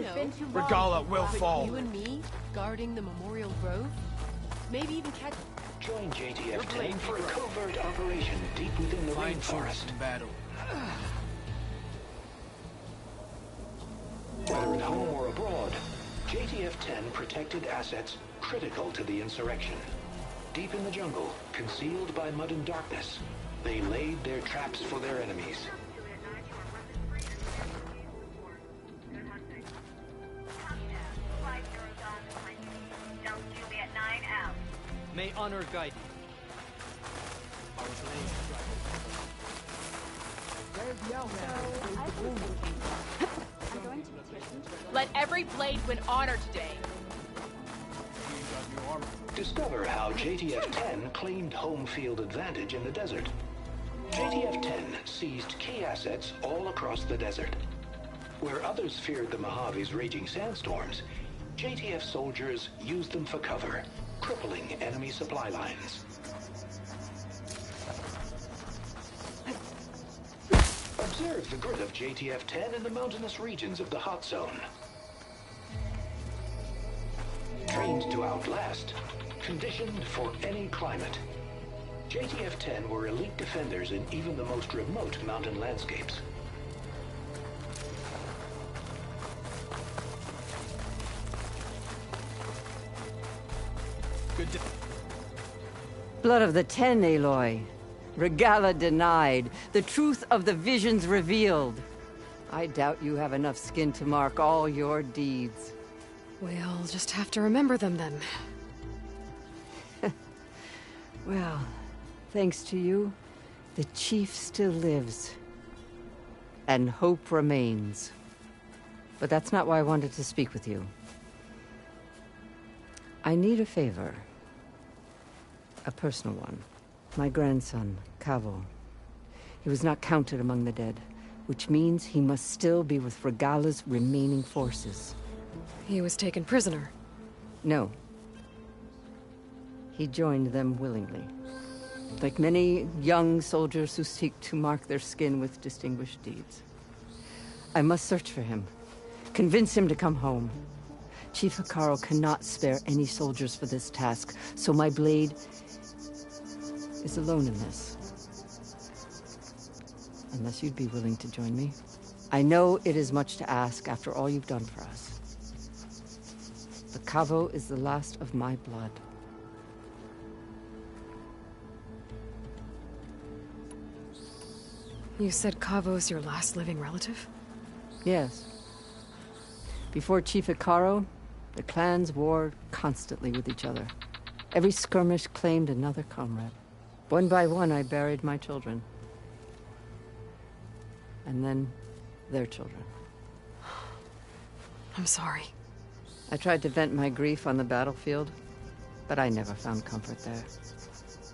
know, Regalla will fall. you and me guarding the Memorial Grove, maybe even catch. Join JTF-10 for a covert operation deep within the rainforest. Battle. Whether at home or abroad, JTF-10 protected assets critical to the insurrection. Deep in the jungle, concealed by mud and darkness, they laid their traps for their enemies. May honor guide Let every blade win honor today. Discover how JTF-10 claimed home field advantage in the desert. JTF-10 seized key assets all across the desert. Where others feared the Mojave's raging sandstorms, JTF soldiers used them for cover, crippling enemy supply lines. Observe the grit of JTF-10 in the mountainous regions of the hot zone. Trained to outlast, conditioned for any climate. JTF-10 were elite defenders in even the most remote mountain landscapes. Blood of the Ten, Aloy. Regalla denied. The truth of the visions revealed. I doubt you have enough skin to mark all your deeds. We'll just have to remember them then. Well, thanks to you, the Chief still lives. And hope remains. But that's not why I wanted to speak with you. I need a favor. A personal one. My grandson, Kavo. He was not counted among the dead, which means he must still be with Regalla's remaining forces. He was taken prisoner. No. He joined them willingly. Like many young soldiers who seek to mark their skin with distinguished deeds. I must search for him. Convince him to come home. Chief Hekarro cannot spare any soldiers for this task, so my blade is alone in this. Unless you'd be willing to join me. I know it is much to ask after all you've done for us. But Kavo is the last of my blood. You said Kavo's your last living relative? Yes. Before Chief Hekarro, the clans warred constantly with each other. Every skirmish claimed another comrade. One by one, I buried my children. And then, their children. I'm sorry. I tried to vent my grief on the battlefield, but I never found comfort there.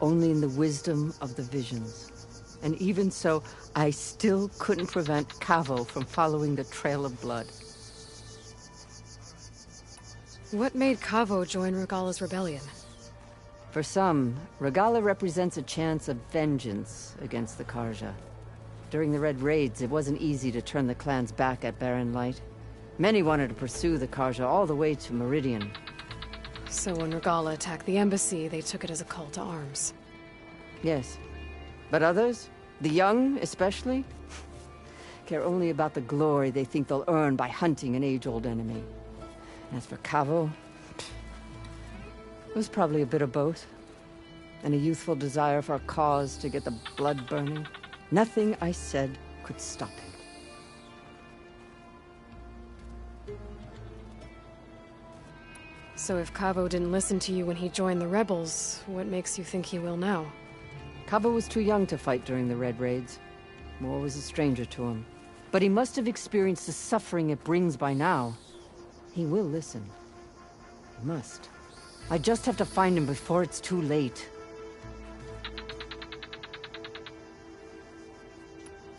Only in the wisdom of the visions. And even so, I still couldn't prevent Kavo from following the trail of blood. What made Kavo join Regalla's rebellion? For some, Regalla represents a chance of vengeance against the Carja. During the Red Raids, it wasn't easy to turn the clans back at Barren Light. Many wanted to pursue the Carja all the way to Meridian. So when Regalla attacked the embassy, they took it as a call to arms. Yes. But others, the young especially, care only about the glory they think they'll earn by hunting an age-old enemy. As for Kavo, it was probably a bit of both. And a youthful desire for a cause to get the blood burning. Nothing I said could stop him. So if Kavo didn't listen to you when he joined the rebels, what makes you think he will now? Kavo was too young to fight during the Red Raids. War was a stranger to him. But he must have experienced the suffering it brings by now. He will listen. He must. I just have to find him before it's too late.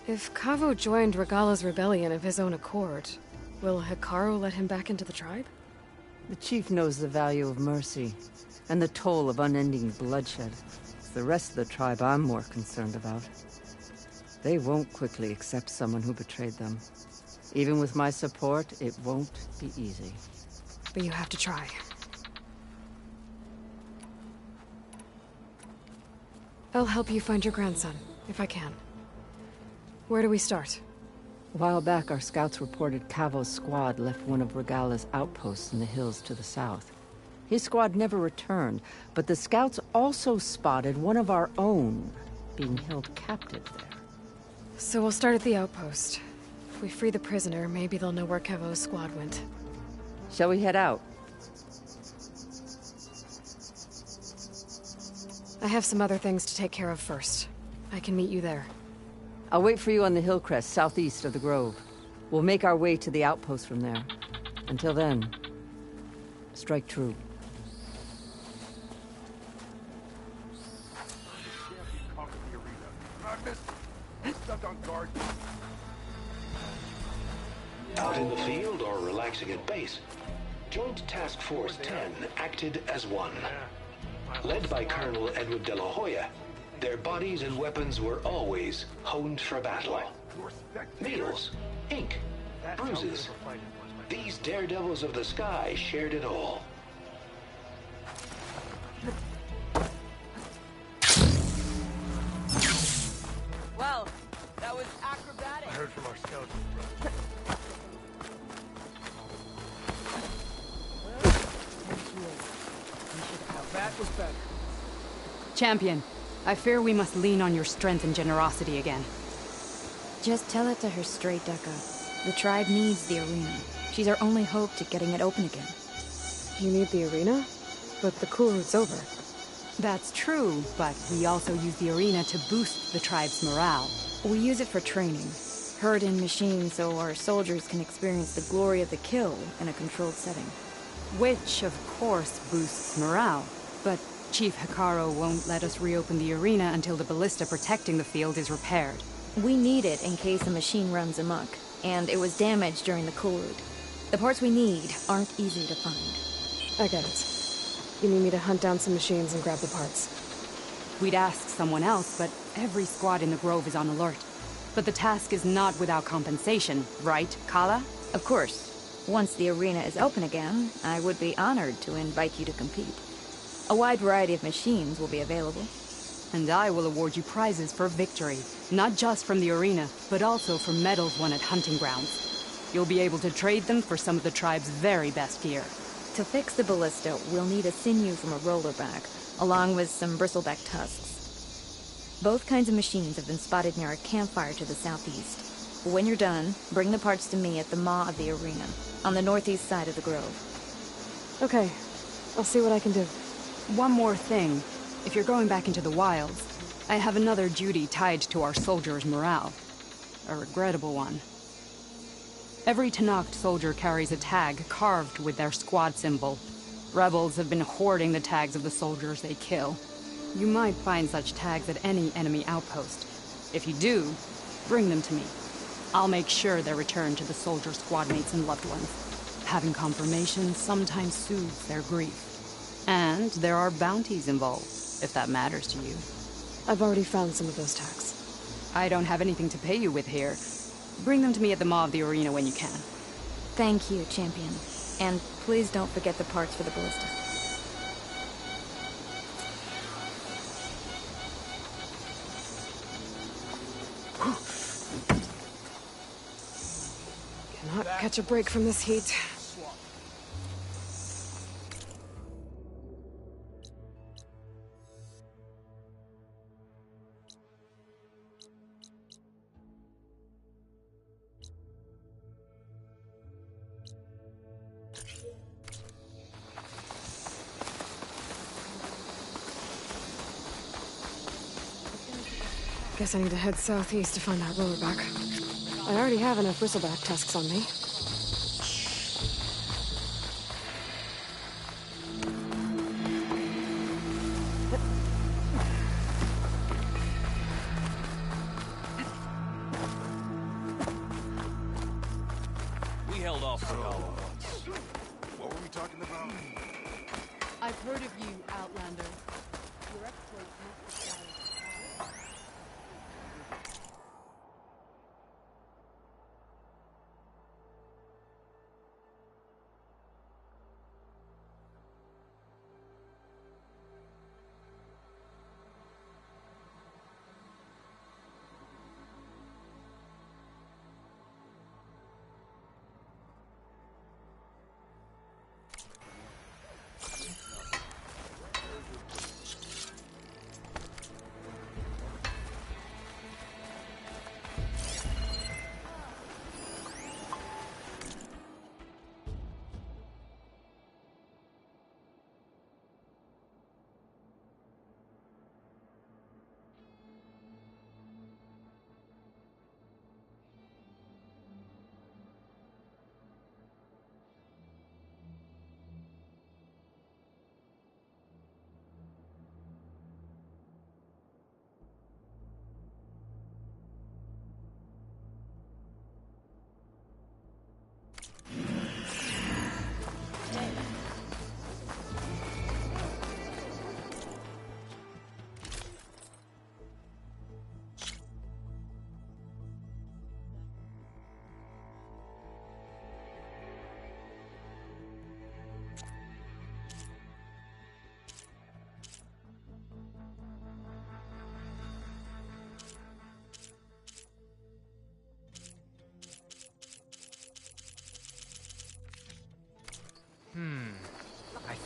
If Kavo joined Regalla's rebellion of his own accord, will Hekarro let him back into the tribe? The chief knows the value of mercy, and the toll of unending bloodshed. It's the rest of the tribe I'm more concerned about. They won't quickly accept someone who betrayed them. Even with my support, it won't be easy. But you have to try. I'll help you find your grandson, if I can. Where do we start? A while back, our scouts reported Cavo's squad left one of Regala's outposts in the hills to the south. His squad never returned, but the scouts also spotted one of our own being held captive there. So we'll start at the outpost. If we free the prisoner, maybe they'll know where Cavo's squad went. Shall we head out? I have some other things to take care of first. I can meet you there. I'll wait for you on the hill crest southeast of the grove. We'll make our way to the outpost from there. Until then, strike true. Out in the field or relaxing at base, Joint Task Force 10 acted as one. Led by Colonel Edward de la Hoya, their bodies and weapons were always honed for battle. Needles, ink, bruises. These daredevils of the sky shared it all. Well, that was acrobatic. I heard from our scouts. That was better. Champion, I fear we must lean on your strength and generosity again. Just tell it to her straight, Dekka. The tribe needs the arena. She's our only hope to getting it open again. You need the arena? But the cool root's over. That's true, but we also use the arena to boost the tribe's morale. We use it for training. Herd in machines so our soldiers can experience the glory of the kill in a controlled setting. Which, of course, boosts morale. But Chief Hekarro won't let us reopen the arena until the ballista protecting the field is repaired. We need it in case a machine runs amok, and it was damaged during the cool root. The parts we need aren't easy to find. I get it. You need me to hunt down some machines and grab the parts. We'd ask someone else, but every squad in the Grove is on alert. But the task is not without compensation, right, Kala? Of course. Once the arena is open again, I would be honored to invite you to compete. A wide variety of machines will be available. And I will award you prizes for victory, not just from the arena, but also for medals won at hunting grounds. You'll be able to trade them for some of the tribe's very best gear. To fix the ballista, we'll need a sinew from a rollerback, along with some bristleback tusks. Both kinds of machines have been spotted near a campfire to the southeast. When you're done, bring the parts to me at the maw of the arena, on the northeast side of the grove. Okay. I'll see what I can do. One more thing. If you're going back into the wilds, I have another duty tied to our soldiers' morale. A regrettable one. Every Tenakth soldier carries a tag carved with their squad symbol. Rebels have been hoarding the tags of the soldiers they kill. You might find such tags at any enemy outpost. If you do, bring them to me. I'll make sure they're returned to the soldier squad mates and loved ones. Having confirmation sometimes soothes their grief. And there are bounties involved, if that matters to you. I've already found some of those tags. I don't have anything to pay you with here. Bring them to me at the maw of the arena when you can. Thank you, Champion. And please don't forget the parts for the ballista. Cannot catch a break from this heat. Guess I need to head southeast to find that rollerback. I already have enough bristleback tusks on me. We held off for all once. What were we talking about? I've heard of you, Outlander. Your exploits must have died.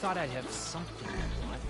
thought I'd have something to want.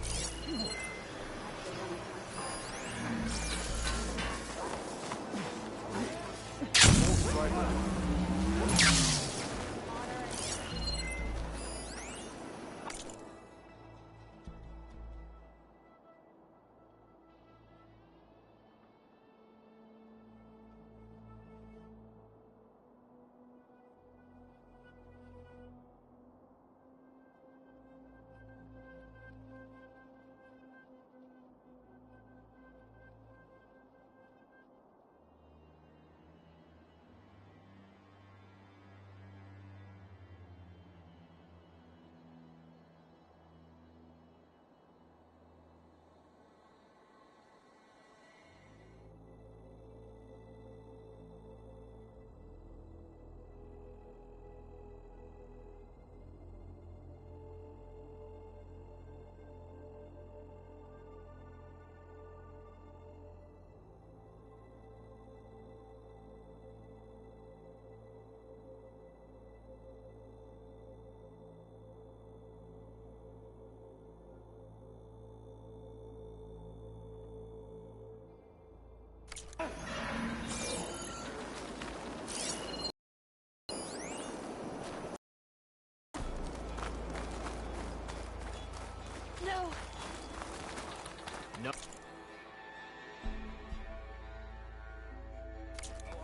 No.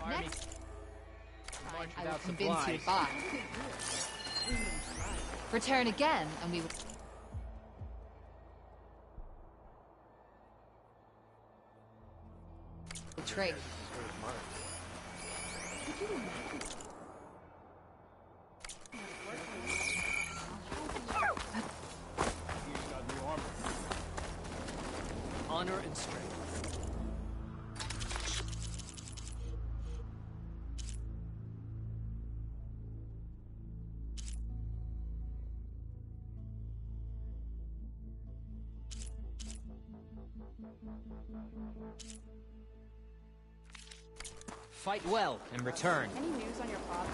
Next time, I will convince you to buy. Return again, and we will... trade. Honor and strength. Fight well and return. Any news on your father?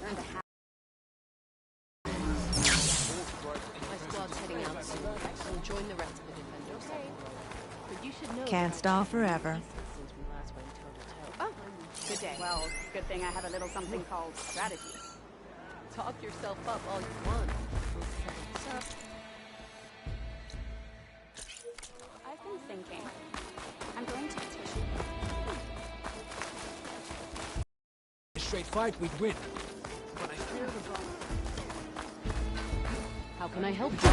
Learned to have. My squad's heading out soon. We'll join the rest of the defenders. But you should know... Can't stall forever. ...since we last went toe-to-toe. Oh, good day. Well, good thing I have a little something called strategy. Talk yourself up all you want. We'll settle this up. I've been thinking. I'm going to petition. A straight fight, we'd win. But I fear the How can I help you?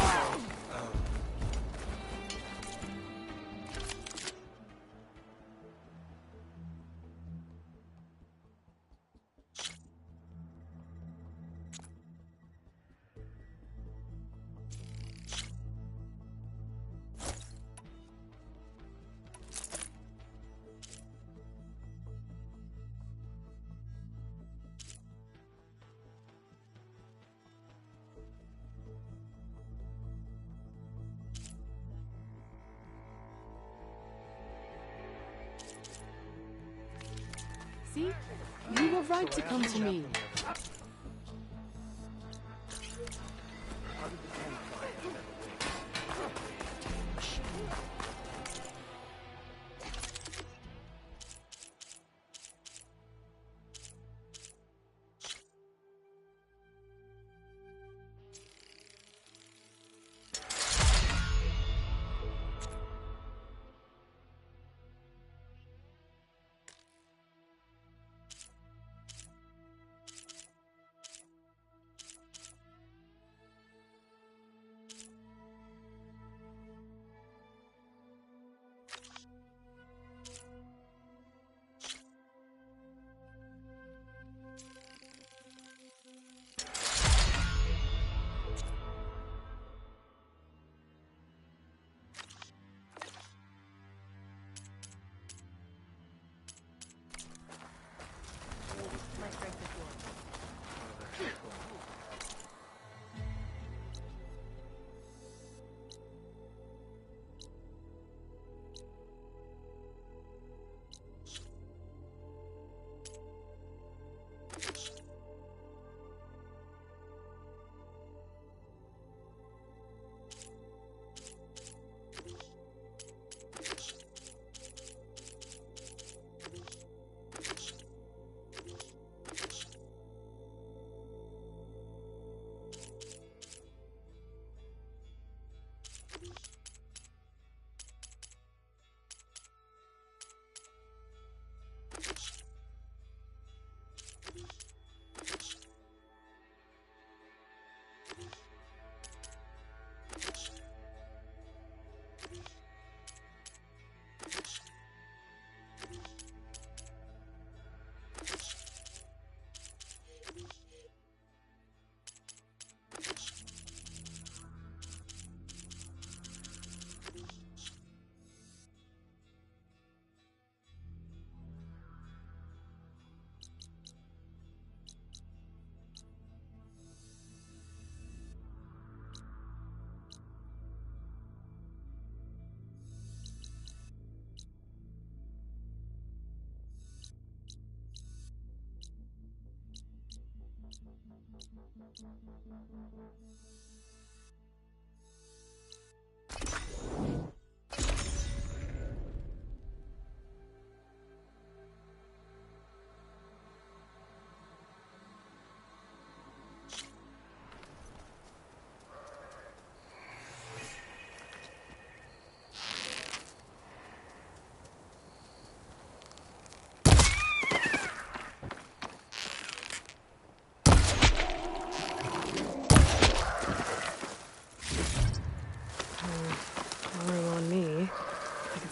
See? You were right to come to me.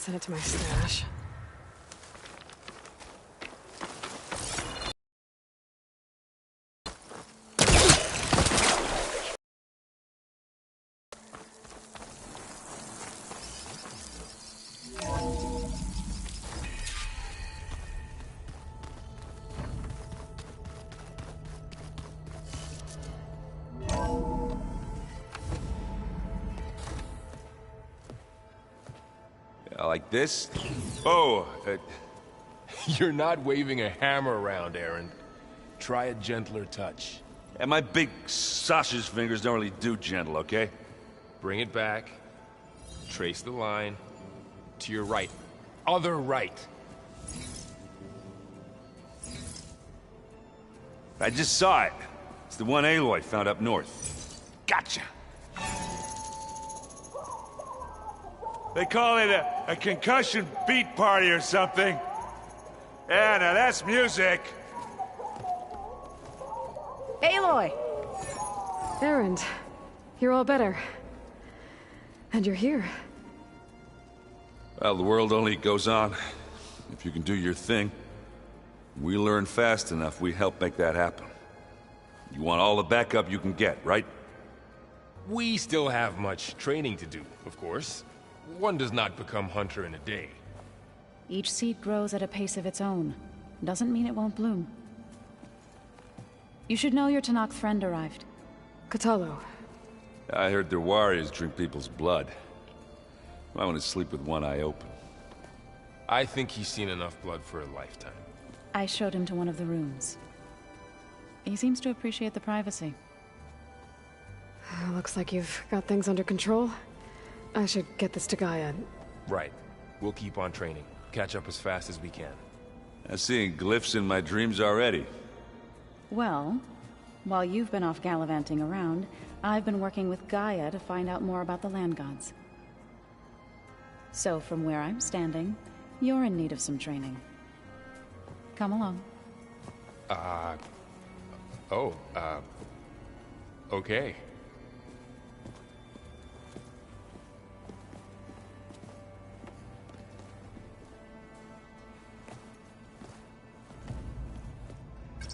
Send it to my stash. Like this? Oh, You're not waving a hammer around, Aaron. Try a gentler touch. and my big sausage fingers don't really do gentle, okay? Bring it back. Trace the line. To your right. Other right. I just saw it. It's the one Aloy found up north. Gotcha! They call it a concussion beat party or something. Yeah, now that's music. Aloy! Erend, you're all better. And you're here. Well, the world only goes on if you can do your thing. We learn fast enough, we help make that happen. You want all the backup you can get, right? We still have much training to do, of course. One does not become hunter in a day. Each seed grows at a pace of its own. Doesn't mean it won't bloom. You should know your Tenakth friend arrived. Kotallo. I heard their warriors drink people's blood. I want to sleep with one eye open. I think he's seen enough blood for a lifetime. I showed him to one of the rooms. He seems to appreciate the privacy. Looks like you've got things under control. I should get this to Gaia. Right. We'll keep on training. Catch up as fast as we can. I'm seeing glyphs in my dreams already. Well, while you've been off gallivanting around, I've been working with Gaia to find out more about the land gods. So from where I'm standing, you're in need of some training. Come along. Okay.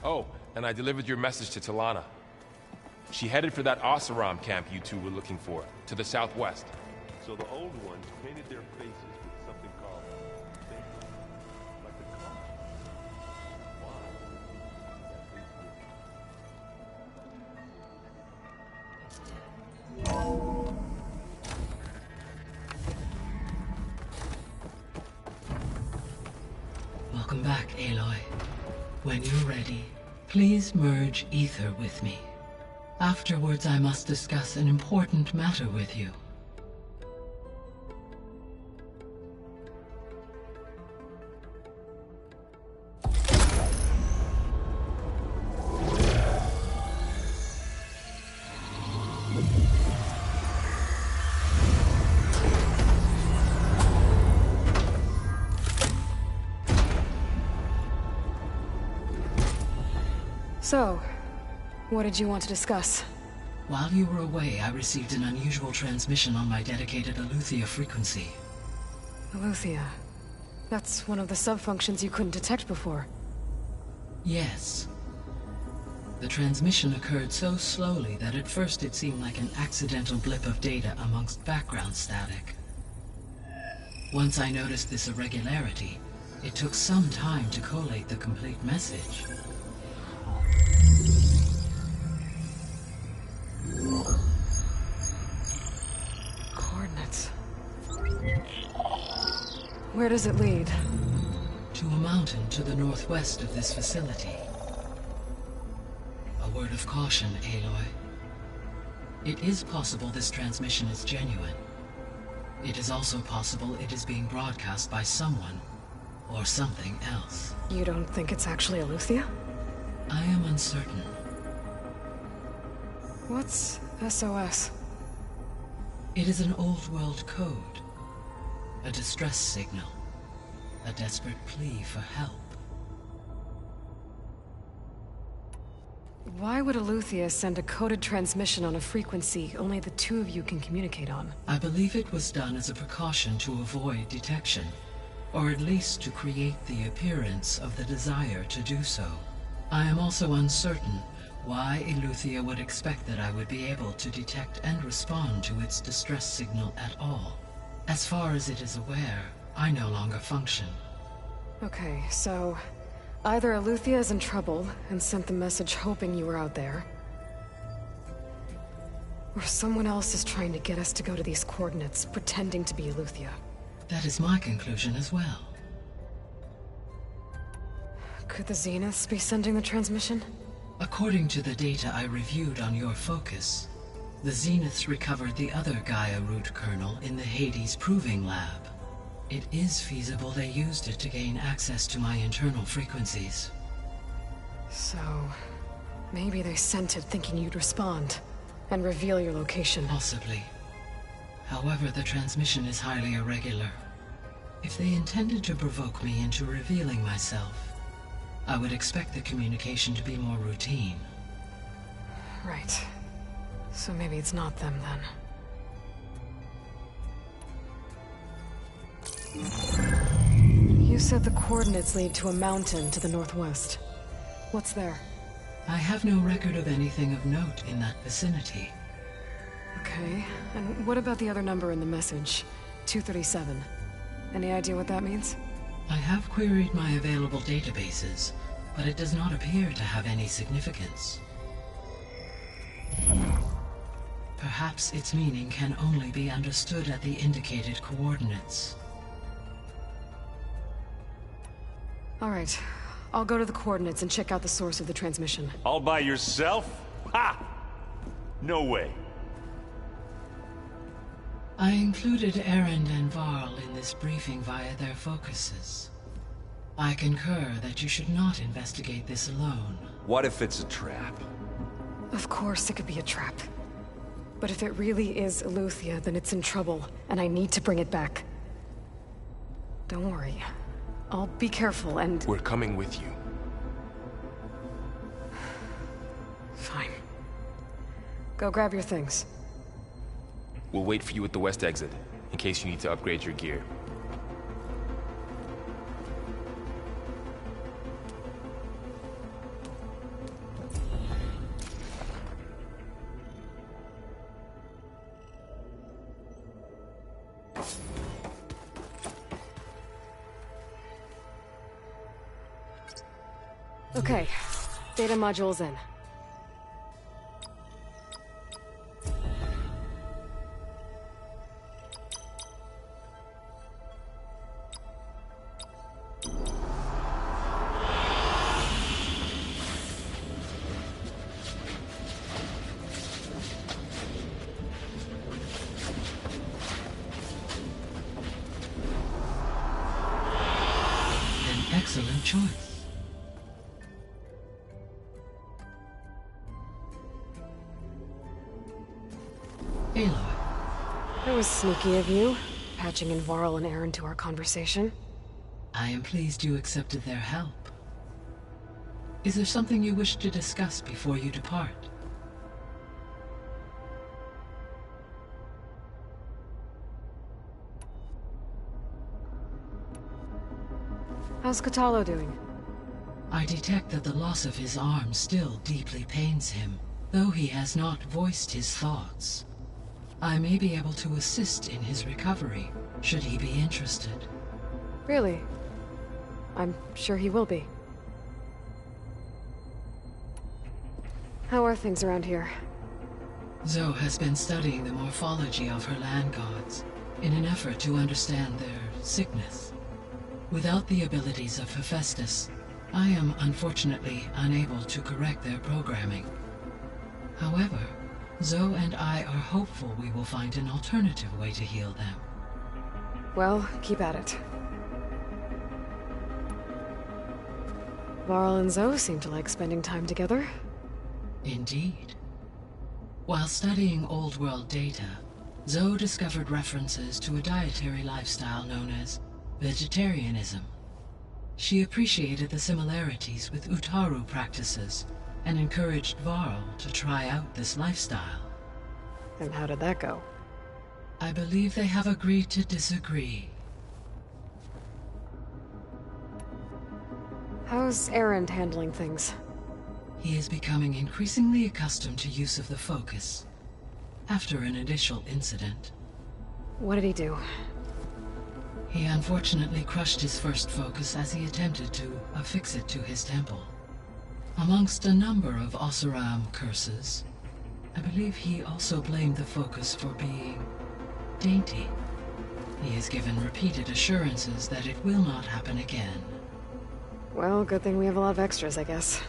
Oh, and I delivered your message to Talana. She headed for that Oseram camp you two were looking for, to the southwest. So the old ones painted their faces with something called like the color. Welcome back, Aloy. When you're ready, please merge ether with me. Afterwards, I must discuss an important matter with you. So, what did you want to discuss? While you were away, I received an unusual transmission on my dedicated Aletheia frequency. Aletheia. That's one of the sub-functions you couldn't detect before. Yes. The transmission occurred so slowly that at first it seemed like an accidental blip of data amongst background static. Once I noticed this irregularity, it took some time to collate the complete message. Coordinates. Where does it lead? To a mountain to the northwest of this facility. A word of caution, Aloy. It is possible this transmission is genuine. It is also possible it is being broadcast by someone or something else. You don't think it's actually Aletheia? I am uncertain. What's SOS? It is an old-world code. A distress signal. A desperate plea for help. Why would Eleuthia send a coded transmission on a frequency only the two of you can communicate on? I believe it was done as a precaution to avoid detection, or at least to create the appearance of the desire to do so. I am also uncertain why Eleuthia would expect that I would be able to detect and respond to its distress signal at all. As far as it is aware, I no longer function. Okay, so either Eleuthia is in trouble and sent the message hoping you were out there, or someone else is trying to get us to go to these coordinates, pretending to be Eleuthia. That is my conclusion as well. Could the Zeniths be sending the transmission? According to the data I reviewed on your focus, the Zeniths recovered the other Gaia root kernel in the Hades Proving Lab. It is feasible they used it to gain access to my internal frequencies. So, maybe they sent it thinking you'd respond, and reveal your location. Possibly. However, the transmission is highly irregular. If they intended to provoke me into revealing myself, I would expect the communication to be more routine. Right. So maybe it's not them, then. You said the coordinates lead to a mountain to the northwest. What's there? I have no record of anything of note in that vicinity. Okay, and what about the other number in the message? 237. Any idea what that means? I have queried my available databases, but it does not appear to have any significance. Perhaps its meaning can only be understood at the indicated coordinates. All right, I'll go to the coordinates and check out the source of the transmission. All by yourself? Ha! No way. I included Erend and Varl in this briefing via their focuses. I concur that you should not investigate this alone. What if it's a trap? Of course it could be a trap. But if it really is Eleuthia, then it's in trouble, and I need to bring it back. Don't worry. I'll be careful and... We're coming with you. Fine. Go grab your things. We'll wait for you at the west exit, in case you need to upgrade your gear. Okay, data module's in. An excellent choice. Aloy. That was sneaky of you, patching in Varl and Erend to our conversation. I am pleased you accepted their help. Is there something you wish to discuss before you depart? How's Kotallo doing? I detect that the loss of his arm still deeply pains him, though he has not voiced his thoughts. I may be able to assist in his recovery, should he be interested. Really? I'm sure he will be. How are things around here? Zoe has been studying the morphology of her land gods, in an effort to understand their sickness. Without the abilities of Hephaestus, I am unfortunately unable to correct their programming. However, Zoe and I are hopeful we will find an alternative way to heal them. Well, keep at it. Varl and Zoe seem to like spending time together. Indeed. While studying Old World data, Zoe discovered references to a dietary lifestyle known as vegetarianism. She appreciated the similarities with Utaru practices, and encouraged Varl to try out this lifestyle. And how did that go? I believe they have agreed to disagree. How's Erend handling things? He is becoming increasingly accustomed to use of the focus, after an initial incident. What did he do? He unfortunately crushed his first focus as he attempted to affix it to his temple. Amongst a number of Oseram curses, I believe he also blamed the focus for being dainty. He is given repeated assurances that it will not happen again. Well, good thing we have a lot of extras, I guess.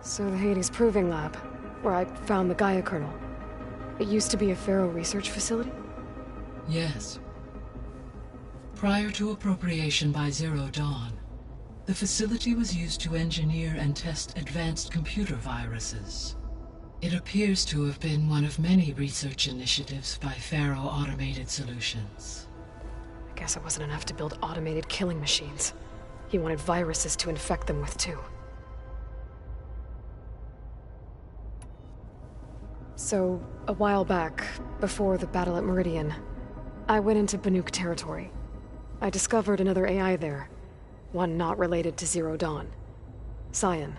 So the Hades Proving Lab, where I found the Gaia kernel. It used to be a Pharaoh research facility? Yes. Prior to appropriation by Zero Dawn, the facility was used to engineer and test advanced computer viruses. It appears to have been one of many research initiatives by Pharaoh Automated Solutions. I guess it wasn't enough to build automated killing machines. He wanted viruses to infect them with, too. So, a while back, before the battle at Meridian, I went into Banuk territory. I discovered another AI there, one not related to Zero Dawn. Cyan.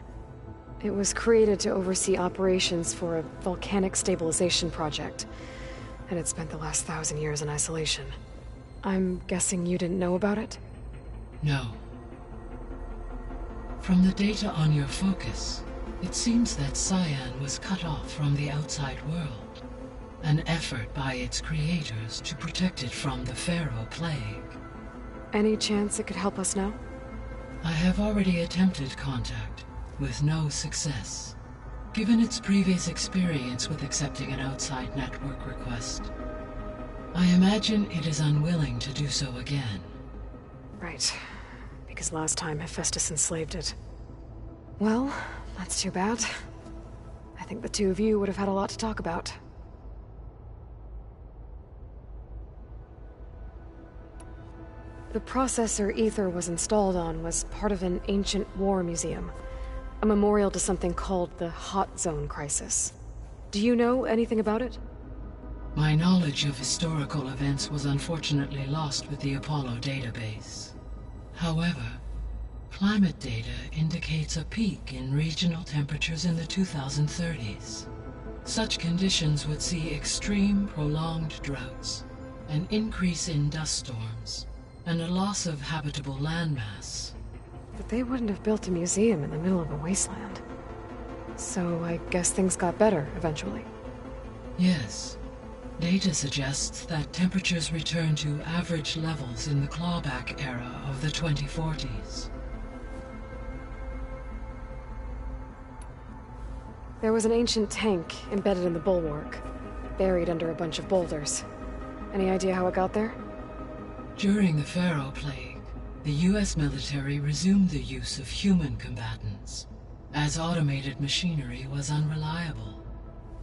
It was created to oversee operations for a volcanic stabilization project, and it spent the last 1,000 years in isolation. I'm guessing you didn't know about it? No. From the data on your focus, it seems that Cyan was cut off from the outside world, an effort by its creators to protect it from the Pharaoh Plague. Any chance it could help us now? I have already attempted contact, with no success. Given its previous experience with accepting an outside network request, I imagine it is unwilling to do so again. Right. Because last time Hephaestus enslaved it. Well, that's too bad. I think the two of you would have had a lot to talk about. The processor Ether was installed on was part of an ancient war museum. A memorial to something called the Hot Zone Crisis. Do you know anything about it? My knowledge of historical events was unfortunately lost with the Apollo database. However, climate data indicates a peak in regional temperatures in the 2030s. Such conditions would see extreme, prolonged droughts, an increase in dust storms, and a loss of habitable landmass. But they wouldn't have built a museum in the middle of a wasteland. So I guess things got better eventually. Yes. Data suggests that temperatures returned to average levels in the clawback era of the 2040s. There was an ancient tank embedded in the bulwark, buried under a bunch of boulders. Any idea how it got there? During the Pharaoh Plague, the US military resumed the use of human combatants, as automated machinery was unreliable.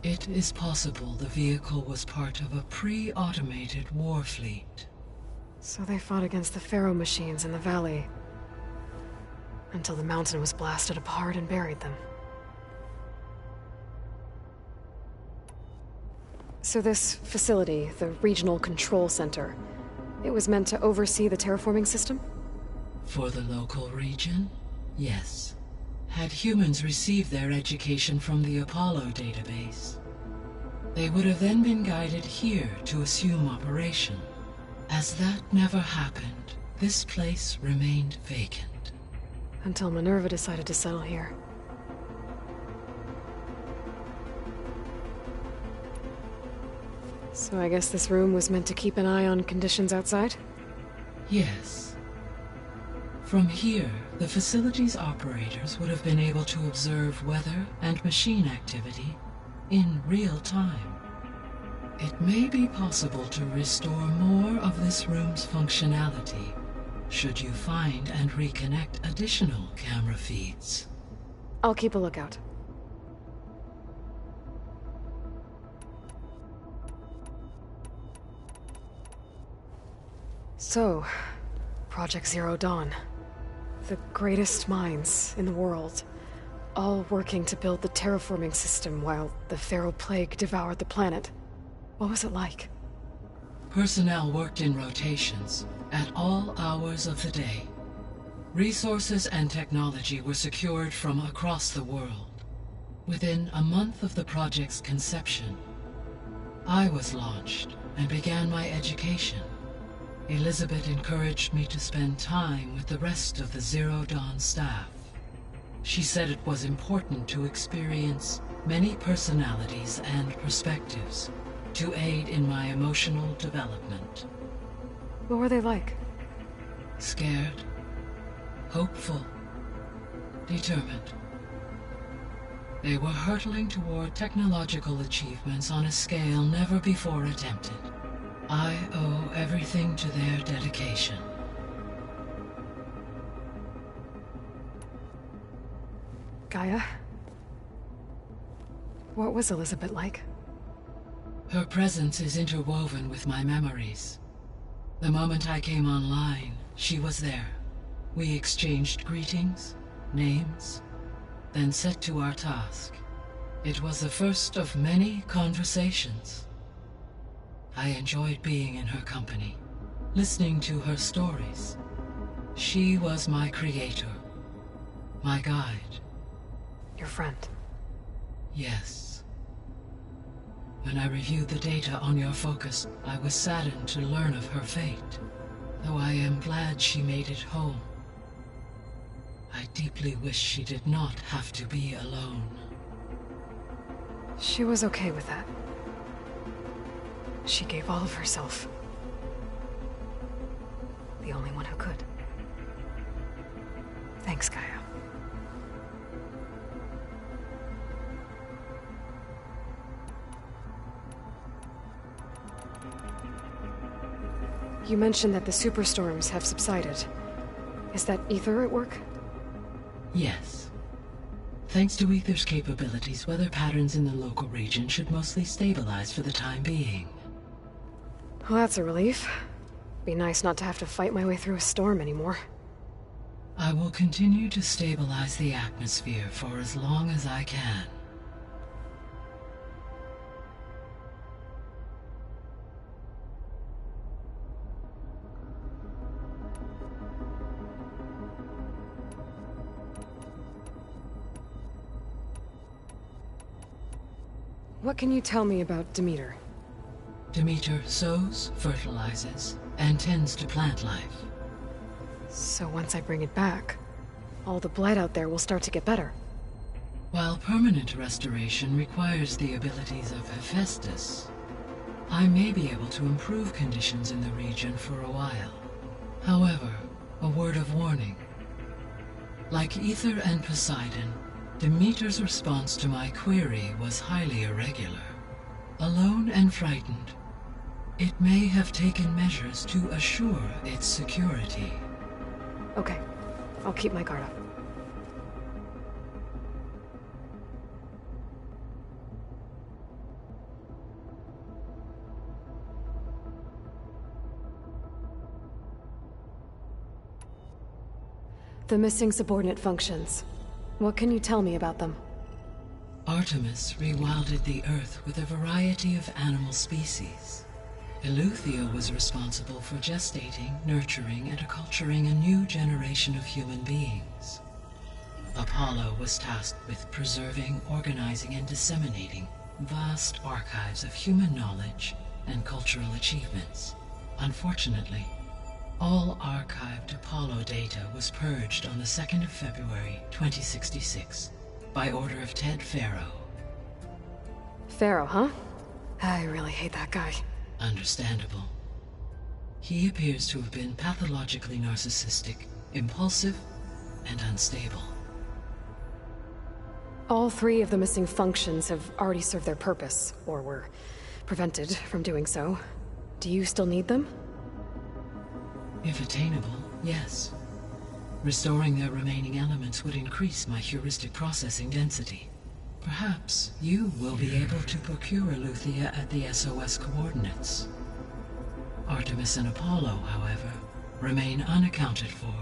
It is possible the vehicle was part of a pre-automated war fleet. So they fought against the Pharaoh machines in the valley, until the mountain was blasted apart and buried them. So this facility, the Regional Control Center, it was meant to oversee the terraforming system? For the local region, yes. Had humans received their education from the Apollo database, they would have then been guided here to assume operation. As that never happened, this place remained vacant. Until Minerva decided to settle here. So I guess this room was meant to keep an eye on conditions outside? Yes. From here, the facility's operators would have been able to observe weather and machine activity in real time. It may be possible to restore more of this room's functionality, should you find and reconnect additional camera feeds. I'll keep a lookout. So, Project Zero Dawn. The greatest minds in the world, all working to build the terraforming system while the Pharaoh Plague devoured the planet. What was it like? Personnel worked in rotations, at all hours of the day. Resources and technology were secured from across the world. Within a month of the project's conception, I was launched and began my education. Elizabeth encouraged me to spend time with the rest of the Zero Dawn staff. She said it was important to experience many personalities and perspectives to aid in my emotional development. What were they like? Scared, hopeful, determined. They were hurtling toward technological achievements on a scale never before attempted. I owe everything to their dedication. Gaia? What was Elizabeth like? Her presence is interwoven with my memories. The moment I came online, she was there. We exchanged greetings, names, then set to our task. It was the first of many conversations. I enjoyed being in her company, listening to her stories. She was my creator, my guide. Your friend? Yes. When I reviewed the data on your focus, I was saddened to learn of her fate, though I am glad she made it home. I deeply wish she did not have to be alone. She was okay with that. She gave all of herself. The only one who could. Thanks, Gaia. You mentioned that the superstorms have subsided. Is that Ether at work? Yes. Thanks to Ether's capabilities, weather patterns in the local region should mostly stabilize for the time being. Well, that's a relief. Be nice not to have to fight my way through a storm anymore. I will continue to stabilize the atmosphere for as long as I can. What can you tell me about Demeter? Demeter sows, fertilizes, and tends to plant life. So once I bring it back, all the blight out there will start to get better. While permanent restoration requires the abilities of Hephaestus, I may be able to improve conditions in the region for a while. However, a word of warning. Like Ether and Poseidon, Demeter's response to my query was highly irregular. Alone and frightened, it may have taken measures to assure its security. Okay, I'll keep my guard up. The missing subordinate functions. What can you tell me about them? Artemis rewilded the Earth with a variety of animal species. Eleuthia was responsible for gestating, nurturing, and acculturating a new generation of human beings. Apollo was tasked with preserving, organizing, and disseminating vast archives of human knowledge and cultural achievements. Unfortunately, all archived Apollo data was purged on the 2nd of February, 2066, by order of Ted Faro. Faro, huh? I really hate that guy. Understandable. He appears to have been pathologically narcissistic, impulsive, and unstable. All 3 of the missing functions have already served their purpose, or were prevented from doing so. Do you still need them? If attainable, yes. Restoring their remaining elements would increase my heuristic processing density. Perhaps you will be able to procure Eleuthia at the SOS coordinates. Artemis and Apollo, however, remain unaccounted for.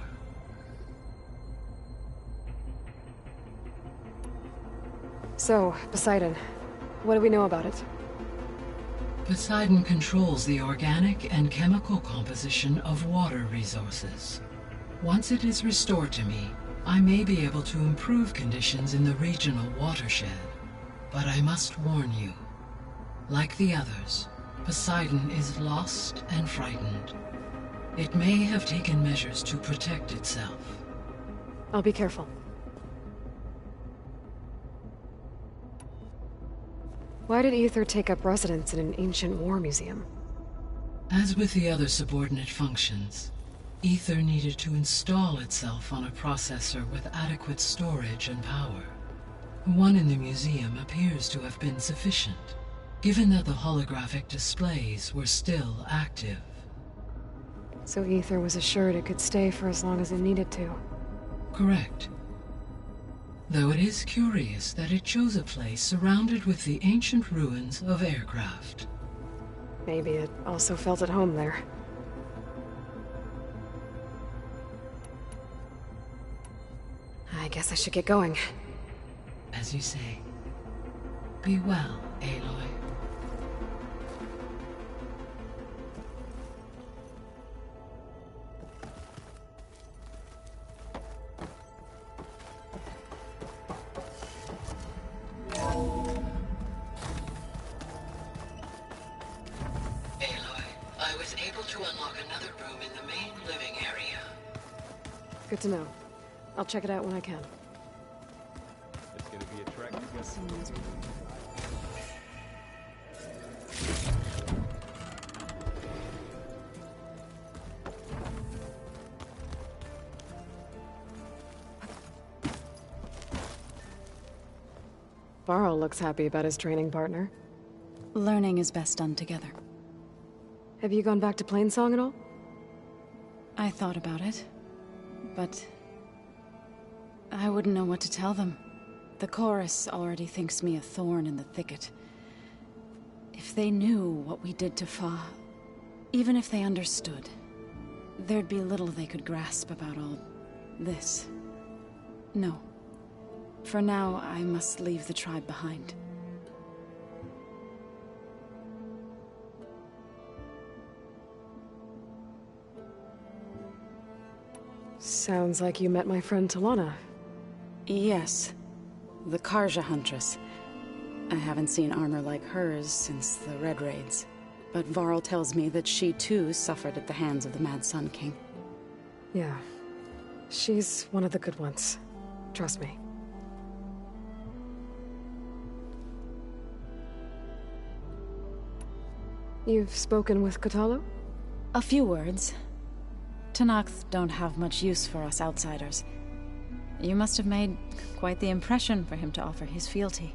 So, Poseidon. What do we know about it? Poseidon controls the organic and chemical composition of water resources. Once it is restored to me, I may be able to improve conditions in the regional watershed. But I must warn you, like the others, Poseidon is lost and frightened. It may have taken measures to protect itself. I'll be careful. Why did Aether take up residence in an ancient war museum? As with the other subordinate functions, Aether needed to install itself on a processor with adequate storage and power. One in the museum appears to have been sufficient, given that the holographic displays were still active. So Aether was assured it could stay for as long as it needed to. Correct. Though it is curious that it chose a place surrounded with the ancient ruins of aircraft. Maybe it also felt at home there. I guess I should get going. As you say. Be well, Aloy. I was able to unlock another room in the main living area. Good to know. I'll check it out when I can. It's gonna be a trek to get Varl looks happy about his training partner. Learning is best done together. Have you gone back to Plainsong at all? I thought about it, but I wouldn't know what to tell them. The chorus already thinks me a thorn in the thicket. If they knew what we did to Fa, even if they understood, there'd be little they could grasp about all this. No. For now, I must leave the tribe behind. Sounds like you met my friend Talana. Yes. The Karja Huntress. I haven't seen armor like hers since the Red Raids. But Varl tells me that she too suffered at the hands of the Mad Sun King. Yeah. She's one of the good ones. Trust me. You've spoken with Kotallo? A few words. Tenakth don't have much use for us outsiders. You must have made quite the impression for him to offer his fealty.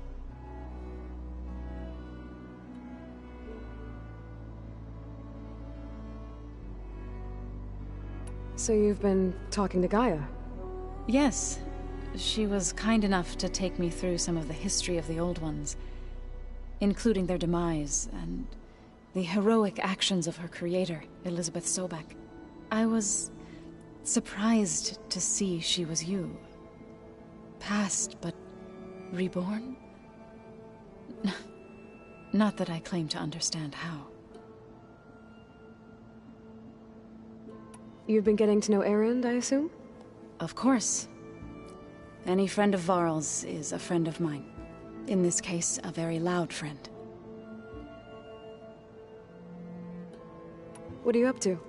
So you've been talking to Gaia? Yes. She was kind enough to take me through some of the history of the Old Ones, including their demise and the heroic actions of her creator, Elizabeth Sobek. I was surprised to see she was you. Past, but reborn? Not that I claim to understand how. You've been getting to know Erend, I assume? Of course. Any friend of Varl's is a friend of mine. In this case, a very loud friend. What are you up to?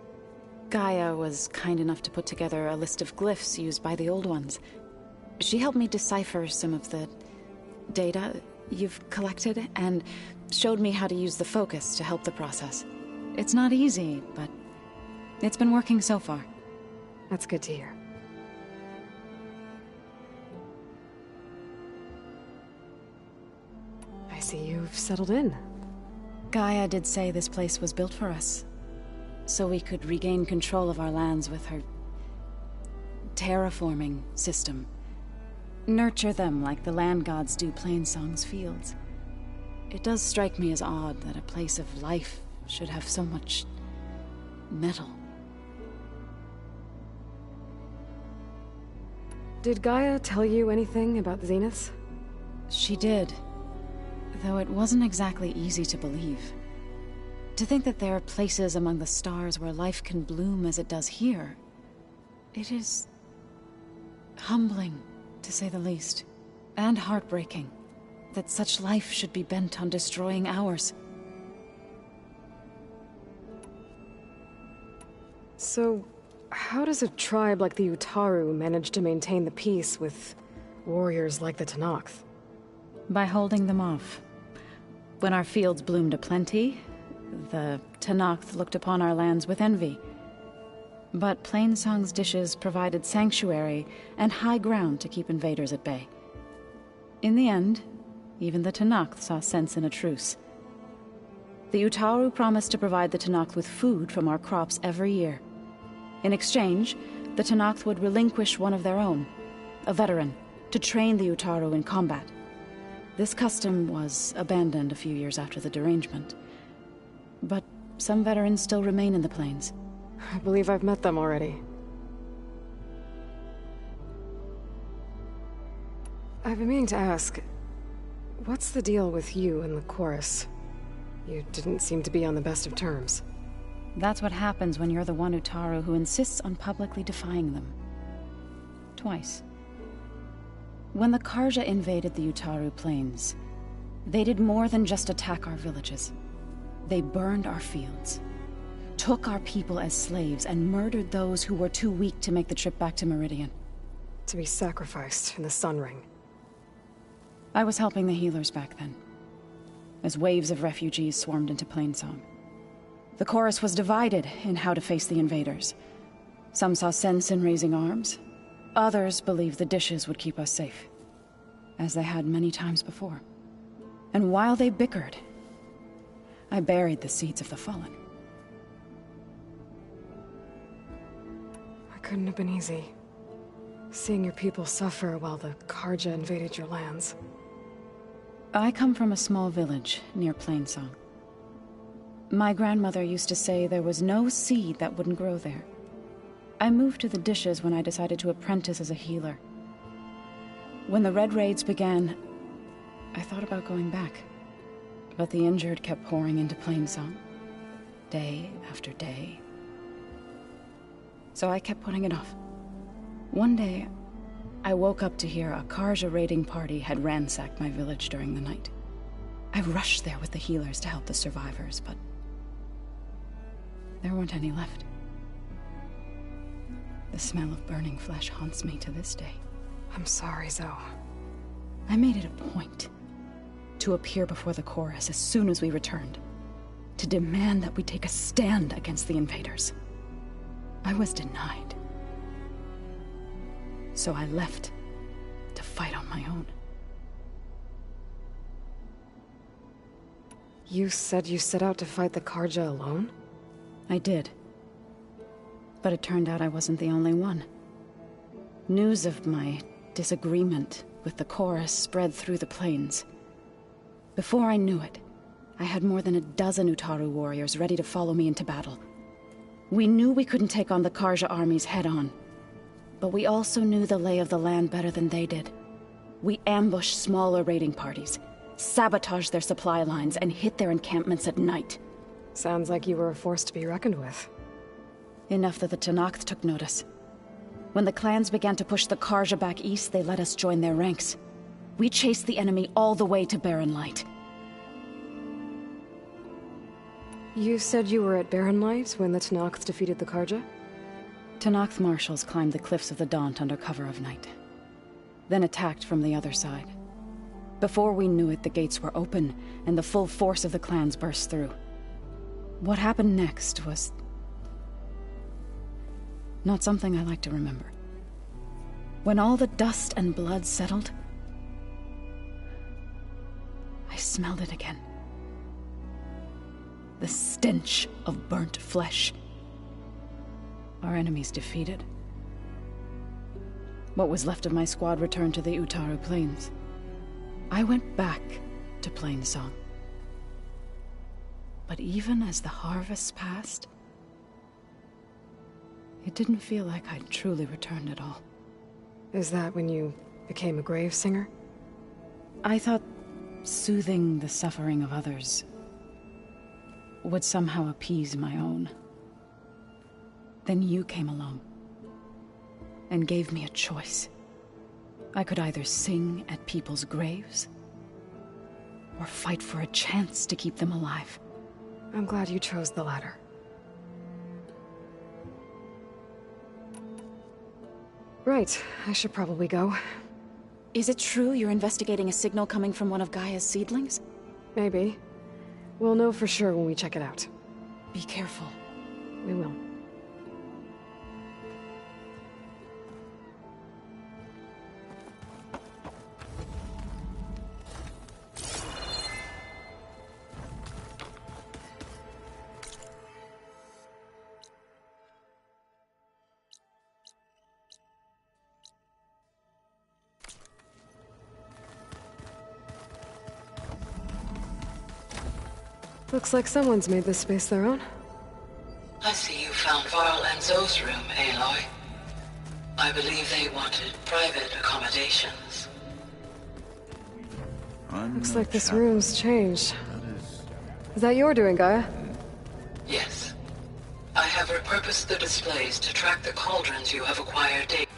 Gaia was kind enough to put together a list of glyphs used by the Old Ones. She helped me decipher some of the data you've collected, and showed me how to use the focus to help the process. It's not easy, but it's been working so far. That's good to hear. I see you've settled in. Gaia did say this place was built for us, so we could regain control of our lands with her terraforming system. Nurture them like the land gods do Plainsong's fields. It does strike me as odd that a place of life should have so much metal. Did Gaia tell you anything about the Zeniths? She did. Though it wasn't exactly easy to believe. To think that there are places among the stars where life can bloom as it does here, it is humbling, to say the least, and heartbreaking, that such life should be bent on destroying ours. So, how does a tribe like the Utaru manage to maintain the peace with warriors like the Tenakth? By holding them off. When our fields bloomed aplenty, the Tenakth looked upon our lands with envy. But Plainsong's dishes provided sanctuary and high ground to keep invaders at bay. In the end, even the Tenakth saw sense in a truce. The Utaru promised to provide the Tenakth with food from our crops every year. In exchange, the Tenakth would relinquish one of their own, a veteran, to train the Utaru in combat. This custom was abandoned a few years after the derangement. But some veterans still remain in the plains. I believe I've met them already. I've been meaning to ask, what's the deal with you and the chorus? You didn't seem to be on the best of terms. That's what happens when you're the one Utaru who insists on publicly defying them. Twice. When the Carja invaded the Utaru plains, they did more than just attack our villages. They burned our fields, took our people as slaves, and murdered those who were too weak to make the trip back to Meridian. To be sacrificed in the Sun Ring. I was helping the healers back then, as waves of refugees swarmed into Plainsong. The chorus was divided in how to face the invaders. Some saw sense in raising arms. Others believed the dishes would keep us safe, as they had many times before. And while they bickered, I buried the seeds of the fallen. It couldn't have been easy. Seeing your people suffer while the Carja invaded your lands. I come from a small village near Plainsong. My grandmother used to say there was no seed that wouldn't grow there. I moved to the dishes when I decided to apprentice as a healer. When the Red Raids began, I thought about going back. But the injured kept pouring into Plainsong, day after day. So I kept putting it off. One day, I woke up to hear a Carja raiding party had ransacked my village during the night. I rushed there with the healers to help the survivors, but there weren't any left. The smell of burning flesh haunts me to this day. I'm sorry, Zoe. I made it a point to appear before the chorus as soon as we returned, to demand that we take a stand against the invaders. I was denied. So I left to fight on my own. You said you set out to fight the Carja alone? I did. But it turned out I wasn't the only one. News of my disagreement with the chorus spread through the plains. Before I knew it, I had more than a dozen Utaru warriors ready to follow me into battle. We knew we couldn't take on the Carja armies head-on, but we also knew the lay of the land better than they did. We ambushed smaller raiding parties, sabotaged their supply lines, and hit their encampments at night. Sounds like you were a force to be reckoned with. Enough that the Tenakth took notice. When the clans began to push the Carja back east, they let us join their ranks. We chased the enemy all the way to Barren Light. You said you were at Barren Light when the Tenakth defeated the Carja? Tenakth marshals climbed the cliffs of the Daunt under cover of night, then attacked from the other side. Before we knew it, the gates were open, and the full force of the clans burst through. What happened next was not something I like to remember. When all the dust and blood settled, I smelled it again. The stench of burnt flesh. Our enemies defeated. What was left of my squad returned to the Utaru Plains. I went back to Plainsong. But even as the harvests passed, It didn't feel like I'd truly returned at all. Is that when you became a grave singer? I thought soothing the suffering of others would somehow appease my own. Then you came along and gave me a choice. I could either sing at people's graves or fight for a chance to keep them alive. I'm glad you chose the latter. Right, I should probably go. Is it true you're investigating a signal coming from one of Gaia's seedlings? Maybe. We'll know for sure when we check it out. Be careful. We will. Looks like someone's made this space their own. I see you found Varl and Zoe's room, Aloy. I believe they wanted private accommodations. Looks like this room's changed. Is that your doing, Gaia? Yes. I have repurposed the displays to track the cauldrons you have acquired daily.